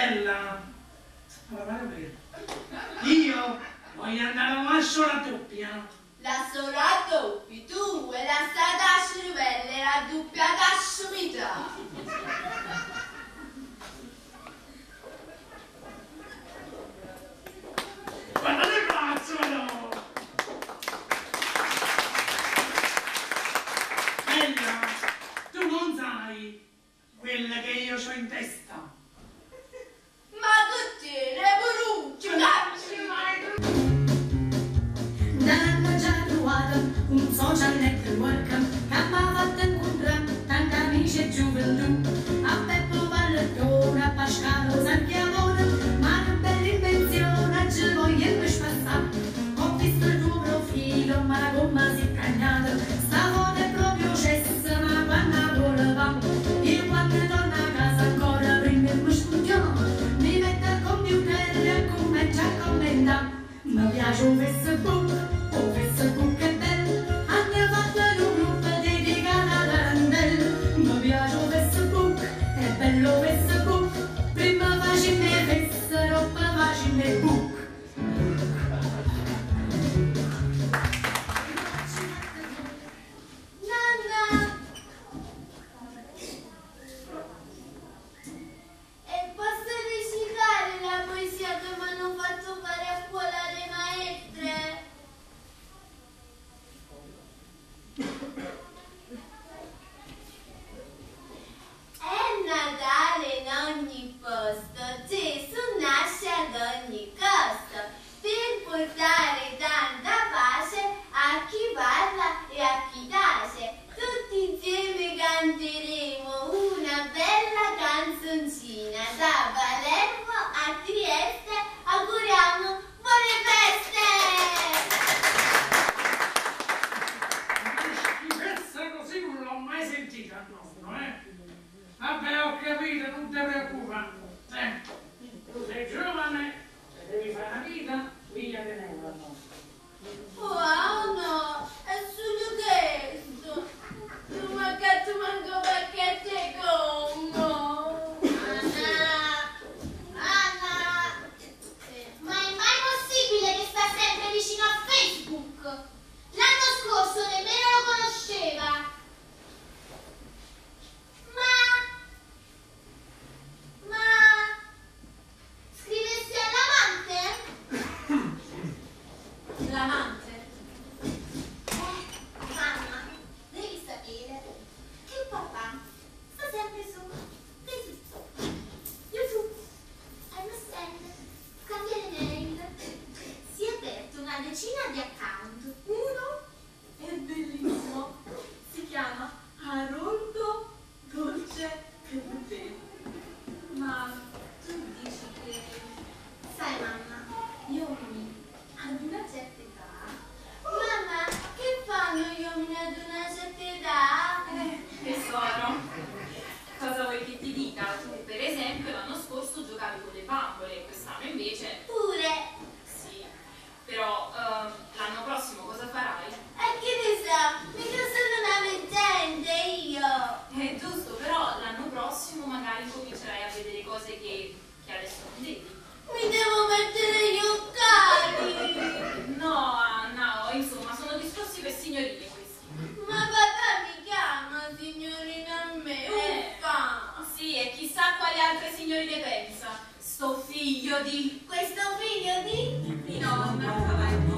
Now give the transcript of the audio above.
Bella, io voglio andare a una sola doppia. La sola doppia, tu e la stata a cervello raddoppiata a sommità. Guardate braccio! Bella, tu non sai quella che io ho in testa. Ma tu tieni, Boruccio, L'hanno già trovato un social network che mi ha fatto incontrare tanta amici e gioventù. A Peppo Pallettone, a Pascalo Sanchiavone, ma che bella invenzione ci voglio spassare. Ho visto il tuo profilo, ma la gomma si è cagnata. Sta foto è proprio cessa, ma quando voleva. Io quando torno a casa ancora prima mi studiamo, mi metto al computer e comincio a commentare. Mi piace un Facebook. Facebook è bello, hanno fatto un gruppo dedicato a Tarantella. Mi piace Facebook, è bello Facebook. Prima facciamo fessero, poi facciamo book. Nonna! E posso recitare la poesia che mi hanno fatto fare a scuola le maestre? È Natale in ogni posto, Gesù nasce ad ogni costo, per portare tanta pace a chi parla e a chi tace. Tutti insieme canteremo una bella canzoncina, da Palermo a Trieste auguriamo buone feste! Schifezza così non l'ho mai sentita al nonno, Vabbè, ho capito, non ti preoccupare. Tu sei giovane, se devi fare una vita, via te ne va. Wow, no, è solo questo. Non mi ha fatto manco perché te como. Anna, Ma è mai possibile che sta sempre vicino a Facebook? L'anno scorso nemmeno lo conosceva. Ma scrivessi all'amante? l'amante. Mamma, devi sapere che papà sta sempre su Facebook, YouTube, MSN, cambia le mail. Si è aperto una decina di account. Uno è bellissimo. Si chiama Haroldo Dolce Crudele. Ma tu dici che... Sai mamma, gli uomini ad una certa età. Mamma, che fanno gli uomini ad una certa età? Tesoro, cosa vuoi che ti dica? Tu per esempio l'anno scorso giocavi con le bambole, quest'anno invece... Pure. Sì, però l'anno prossimo cosa farai? E che ne sa? Mica sono una veggente io. È giusto, però l'anno prossimo magari comincerai a vedere cose che adesso non vedi. Mi devo mettere gli occhiali. No, Anna, insomma, sono discorsi per signorine questi. Ma papà mi chiama signorina a me. Uffa. Sì, e chissà quali altre signorine pensa. Sto figlio di... Questo figlio di... di nonna.